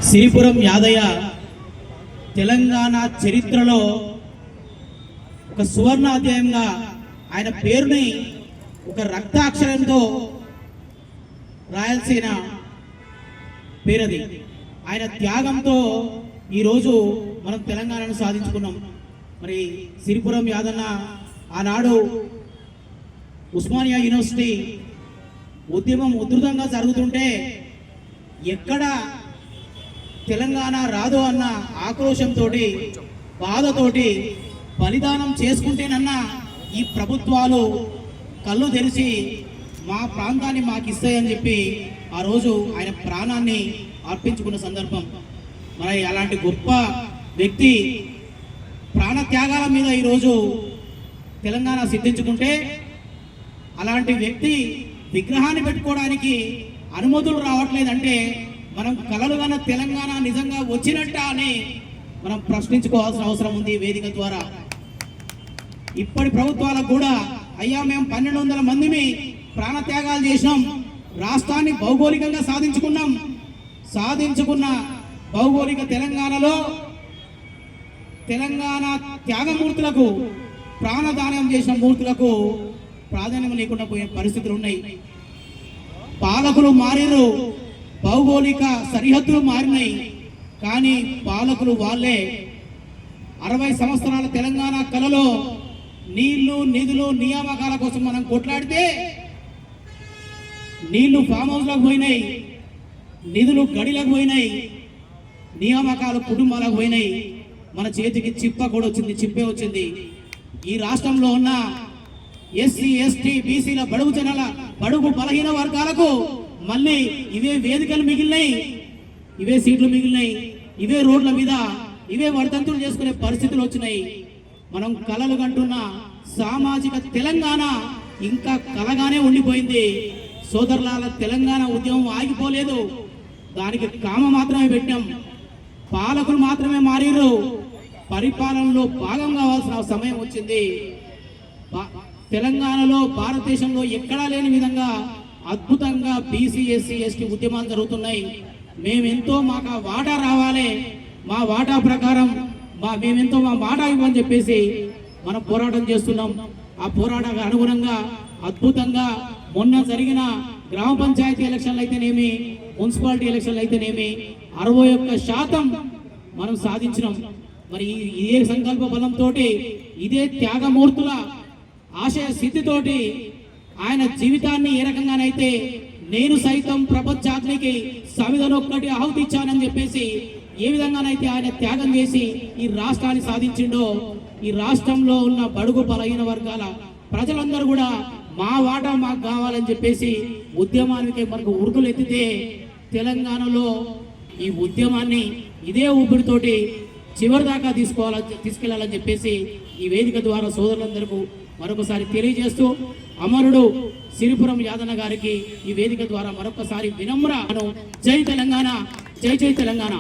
సిరిపురం యాదయ్య తెలంగాణ చరిత్రలో ఒక సువర్ణ అధ్యాయంగా ఆయన పేరుని ఒక రక్తాక్షరంతో రాయాల్సిన పేరది. ఆయన త్యాగంతో ఈరోజు మనం తెలంగాణను సాధించుకున్నాం. మరి సిరిపురం యాదన్న ఆనాడు ఉస్మానియా యూనివర్సిటీ ఉద్యమం ఉధృతంగా జరుగుతుంటే ఎక్కడ తెలంగాణ రాదు అన్న ఆక్రోశంతో బాధతోటి బలిదానం చేసుకుంటేనన్నా ఈ ప్రభుత్వాలు కళ్ళు తెరిచి మా ప్రాంతాన్ని మాకు ఇస్తాయని చెప్పి ఆ రోజు ఆయన ప్రాణాన్ని అర్పించుకున్న సందర్భం. మరి అలాంటి గొప్ప వ్యక్తి ప్రాణ త్యాగాల మీద ఈరోజు తెలంగాణ సిద్ధించుకుంటే అలాంటి వ్యక్తి విగ్రహాన్ని పెట్టుకోవడానికి అనుమతులు రావట్లేదంటే మనం కలలుగన్న తెలంగాణ నిజంగా వచ్చినట్ట అని మనం ప్రశ్నించుకోవాల్సిన అవసరం ఉంది. వేదిక ద్వారా ఇప్పటి ప్రభుత్వాలకు కూడా అయ్యా మేము 1200 మందిని ప్రాణత్యాగాలు చేసినాం, రాష్ట్రాన్ని భౌగోళికంగా సాధించుకున్న భౌగోళిక తెలంగాణలో తెలంగాణ త్యాగమూర్తులకు ప్రాణదానం చేసిన మూర్తులకు ప్రాధాన్యం లేకుండా పోయే పరిస్థితులు ఉన్నాయి. పాలకులు మారిరు, భౌగోళిక సరిహద్దులు మారినాయి, కానీ పాలకులు వాళ్ళే. 60 సంవత్సరాల తెలంగాణ కలలో నీళ్లు నిధులు నియామకాల కోసం మనం కొట్లాడితే నీళ్లు ఫామ్ హౌస్లకు పోయినాయి, నిధులు గడిలకు పోయినాయి, నియామకాలు కుటుంబాలకు పోయినాయి. మన చేతికి చిప్పే వచ్చింది. ఈ రాష్ట్రంలో ఉన్న ఎస్సీ ఎస్టీ బీసీల బడుగు బలహీన వర్గాలకు మళ్ళీ ఇవే వేదికలు మిగిలినాయి, ఇవే సీట్లు మిగిలినాయి, ఇవే రోడ్ల మీద ఇవే వర్తంతులు చేసుకునే పరిస్థితులు వచ్చినాయి. మనం కలలు కంటున్న సామాజిక తెలంగాణ ఇంకా కలగానే ఉండిపోయింది. సోదరులాల తెలంగాణ ఉద్యమం ఆగిపోలేదు. దానికి కామ మాత్రమే పెట్టాం, పాలకులు మాత్రమే మారిరు. పరిపాలనలో భాగం కావాల్సిన సమయం వచ్చింది. తెలంగాణలో భారతదేశంలో ఎక్కడా లేని విధంగా అద్భుతంగా బీసీ ఎస్సీ ఎస్టీ ఉద్యమాలు జరుగుతున్నాయి. మేమెంతో మాకు వాటా రావాలి, మా వాటా ప్రకారం మేమెంతో మా మాట ఇవ్వని చెప్పేసి మనం పోరాటం చేస్తున్నాం. ఆ పోరాటానికి అనుగుణంగా అద్భుతంగా మొన్న జరిగిన గ్రామ పంచాయతీ ఎలక్షన్లు అయితేనేమి, మున్సిపాలిటీ ఎలక్షన్లు అయితేనేమి 61% మనం సాధించినాం. మరి ఇదే సంకల్ప బలంతో, ఇదే త్యాగమూర్తుల ఆశయ స్థితితోటి ఆయన జీవితాన్ని ఏ రకంగానైతే నేను సైతం ప్రపంచాగ్నికి సమిధనొక్కటి ఆహుతి ఇచ్చానని చెప్పేసి ఏ విధంగానైతే ఆయన త్యాగం చేసి ఈ రాష్ట్రాన్ని సాధించిండో, ఈ రాష్ట్రంలో ఉన్న బడుగు బలహీన వర్గాల ప్రజలందరూ కూడా మా వాటా మాకు కావాలని చెప్పేసి ఉద్యమానికి మనకు ఉరుకులు ఎత్తితే తెలంగాణలో ఈ ఉద్యమాన్ని ఇదే ఊపిరితోటి చివరి దాకా తీసుకెళ్లాలని చెప్పేసి ఈ వేదిక ద్వారా సోదరులందరికీ మరొకసారి తెలియజేస్తూ, అమరుడు సిరిపురం యాదన్న గారికి ఈ వేదిక ద్వారా మరొకసారి వినమ్ర జై తెలంగాణ, జై జై తెలంగాణ.